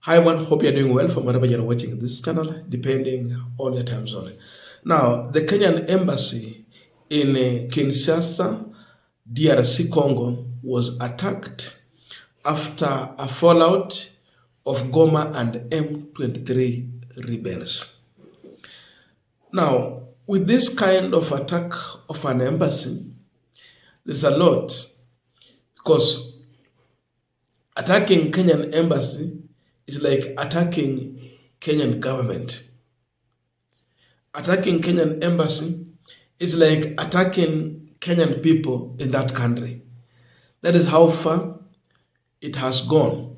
Hi everyone, hope you're doing well from wherever you're watching this channel, depending on your time zone. Now, the Kenyan embassy in Kinshasa, DRC Congo, was attacked after a fallout of Goma and M23 rebels. Now, with this kind of attack of an embassy, there's a lot, because attacking Kenyan embassy is like attacking Kenyan government. Attacking Kenyan embassy is like attacking Kenyan people in that country. That is how far it has gone.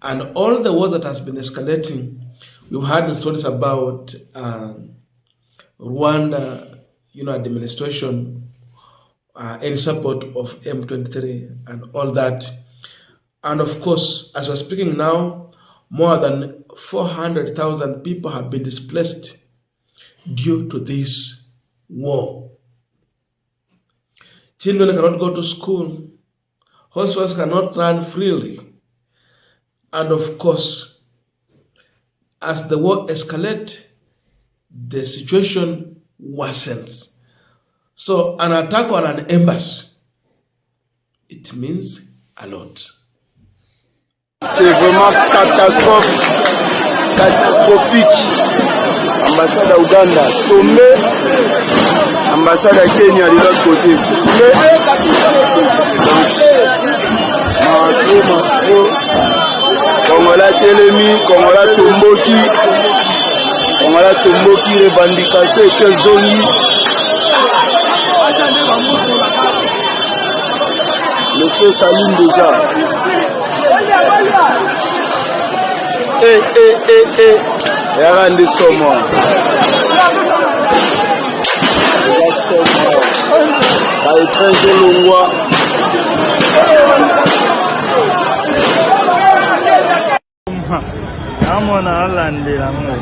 And all the war that has been escalating, we've had the stories about Rwanda, administration in support of M23 and all that. And of course, as we're speaking now, more than 400,000 people have been displaced due to this war. Children cannot go to school. Hospitals cannot run freely. And of course, as the war escalates, the situation worsens. So an attack on an embassy, it means a lot. C'est vraiment catastrophique. Ambassade à Uganda tombé, ambassade à Kenya de l'autre côté. Kongola Telemi, Kongola Tomboki, revendication quelle zone. Le feu s'allume déjà. Yarandi somo. Inangungwa. Namona alandira ngo.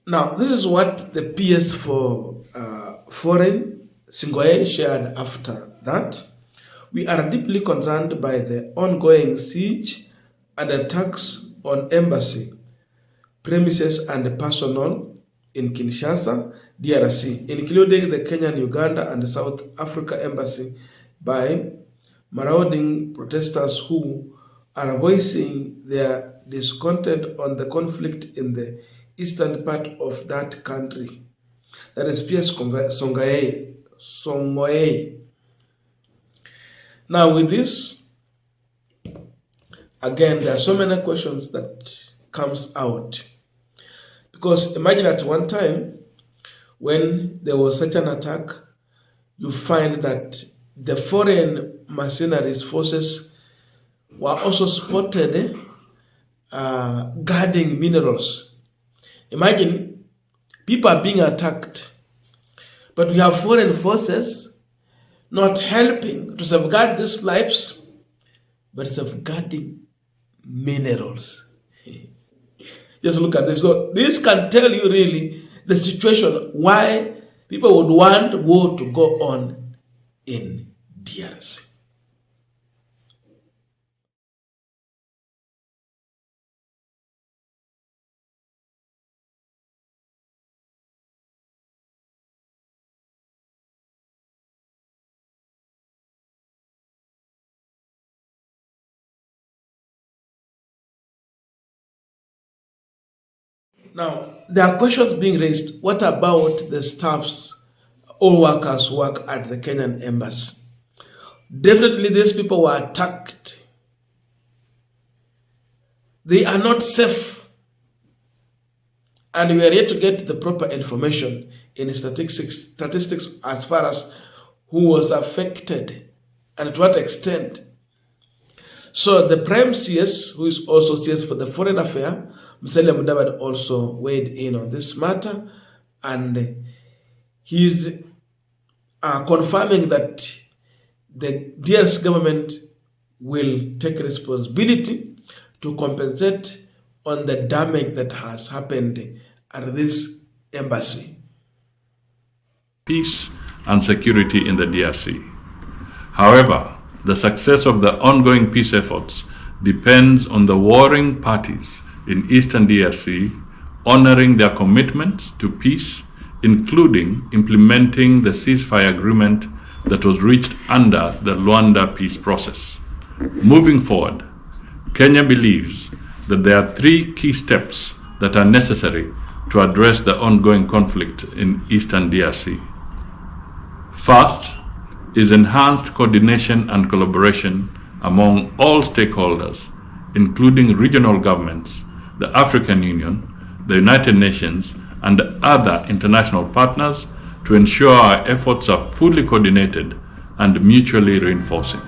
Now, this is what the PS for Foreign, Singoye, shared after that. We are deeply concerned by the ongoing siege and attacks on embassy, premises and personnel in Kinshasa, DRC, including the Kenyan, Uganda, and South Africa embassy, by marauding protesters who are voicing their discontent on the conflict in the eastern part of that country. That is P.S. Songoye. Now with this, again, there are so many questions that comes out. Because imagine at one time, when there was such an attack, you find that the foreign mercenaries forces were also spotted guarding minerals. Imagine people are being attacked, but we have foreign forces not helping to safeguard these lives, but safeguarding minerals. Just look at this. So this can tell you really the situation why people would want war to go on in DRC. Now, there are questions being raised. What about the staffs, all workers who work at the Kenyan embassy? Definitely these people were attacked. They are not safe. And we are yet to get the proper information in statistics as far as who was affected and to what extent. So the Prime CS, who is also CS for the Foreign Affairs, Musalia Mudavadi, also weighed in on this matter, and he's confirming that the DRC government will take responsibility to compensate on the damage that has happened at this embassy. Peace and security in the DRC. However, the success of the ongoing peace efforts depends on the warring parties in Eastern DRC honoring their commitments to peace, including implementing the ceasefire agreement that was reached under the Luanda peace process. Moving forward, Kenya believes that there are three key steps that are necessary to address the ongoing conflict in Eastern DRC. First is enhanced coordination and collaboration among all stakeholders, including regional governments, the African Union, the United Nations, and other international partners to ensure our efforts are fully coordinated and mutually reinforcing.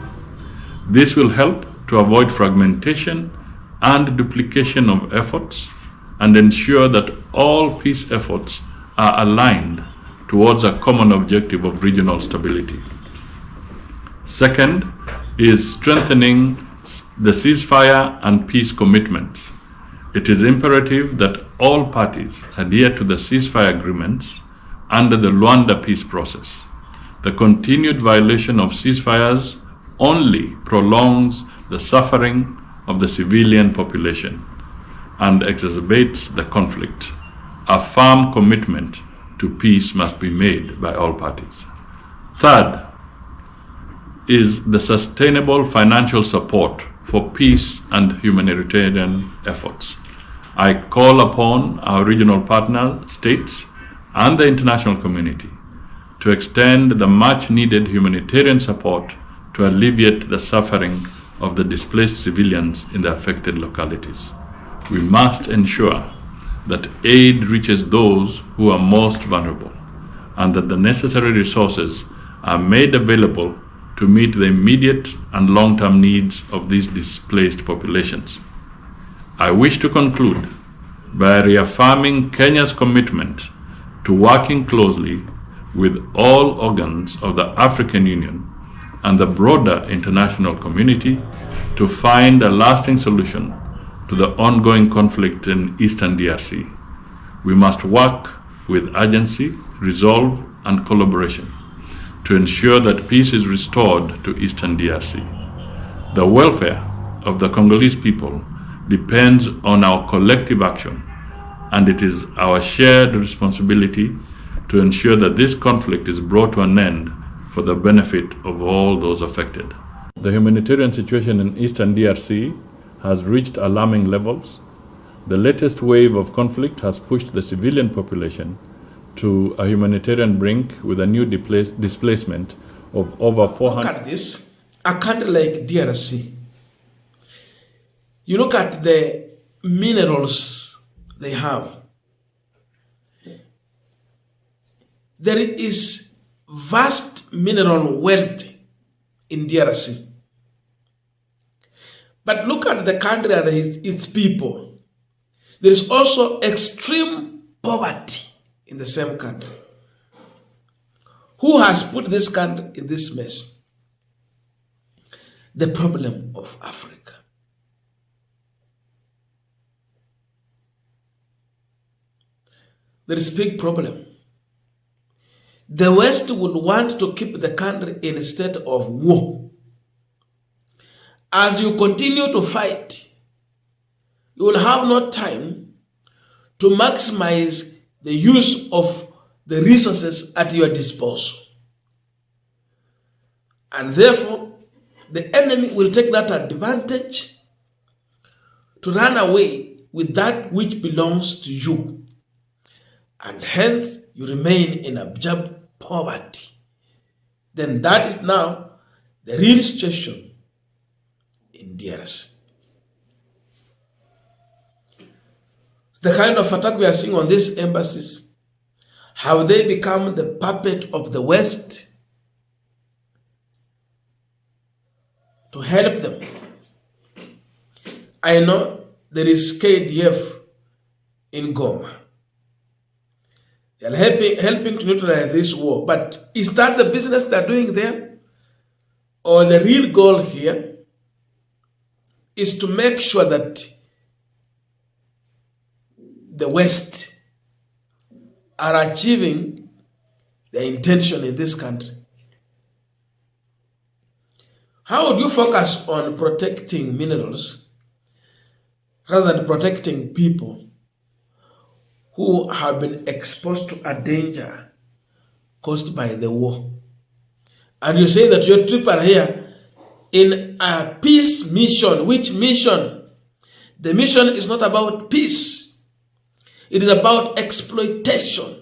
This will help to avoid fragmentation and duplication of efforts and ensure that all peace efforts are aligned towards a common objective of regional stability. Second is strengthening the ceasefire and peace commitments. It is imperative that all parties adhere to the ceasefire agreements under the Luanda peace process. The continued violation of ceasefires only prolongs the suffering of the civilian population and exacerbates the conflict. A firm commitment to peace must be made by all parties. Third is the sustainable financial support for peace and humanitarian efforts. I call upon our regional partner states and the international community to extend the much-needed humanitarian support to alleviate the suffering of the displaced civilians in the affected localities. We must ensure that aid reaches those who are most vulnerable and that the necessary resources are made available to meet the immediate and long-term needs of these displaced populations. I wish to conclude by reaffirming Kenya's commitment to working closely with all organs of the African Union and the broader international community to find a lasting solution to the ongoing conflict in Eastern DRC. We must work with urgency, resolve, and collaboration to ensure that peace is restored to Eastern DRC. The welfare of the Congolese people depends on our collective action, and it is our shared responsibility to ensure that this conflict is brought to an end for the benefit of all those affected. The humanitarian situation in Eastern DRC has reached alarming levels. The latest wave of conflict has pushed the civilian population to a humanitarian brink with a new displacement of over 400. Look at this, a country like DRC. You look at the minerals they have. There is vast mineral wealth in DRC. But look at the country and its people. There is also extreme poverty in the same country. Who has put this country in this mess? The problem of Africa. There is a big problem. The West would want to keep the country in a state of war. As you continue to fight, you will have no time to maximize the use of the resources at your disposal. And therefore, the enemy will take that advantage to run away with that which belongs to you. And hence, you remain in abject poverty. Then that is now the real situation in DRC. The kind of attack we are seeing on these embassies, have they become the puppet of the West to help them? I know there is KDF in Goma. They are helping to neutralize this war. But is that the business they are doing there? Or the real goal here is to make sure that the West are achieving their intention in this country. How would you focus on protecting minerals rather than protecting people who have been exposed to a danger caused by the war? And you say that your troops are here in a peace mission. Which mission? The mission is not about peace. It is about exploitation.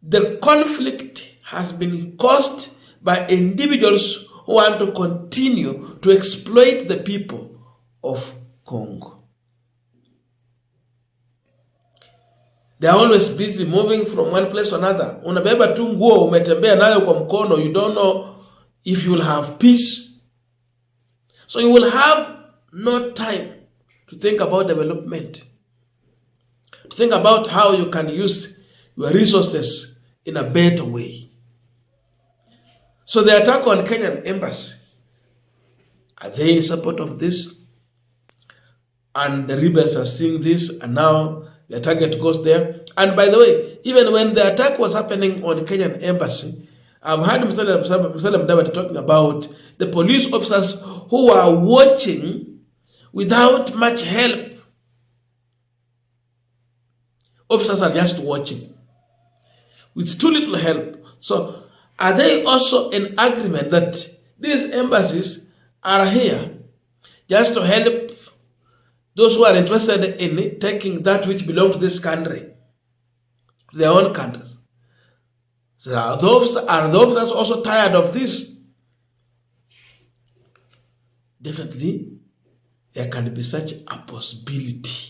The conflict has been caused by individuals who want to continue to exploit the people of Congo. They are always busy moving from one place to another. Unabeba tu nguo umetembea nayo kwa mkono, you don't know if you will have peace. So you will have no time to think about development, to think about how you can use your resources in a better way. So the attack on Kenyan embassy, are they in support of this? And the rebels are seeing this, and now the target goes there. And by the way, even when the attack was happening on Kenyan embassy, I've heard Mr. Mdavadi talking about the police officers who are watching without much help. Officers are just watching with too little help. So are they also in agreement that these embassies are here just to help those who are interested in taking that which belongs to this country, their own countries? So are the officers also tired of this? Definitely, there can be such a possibility.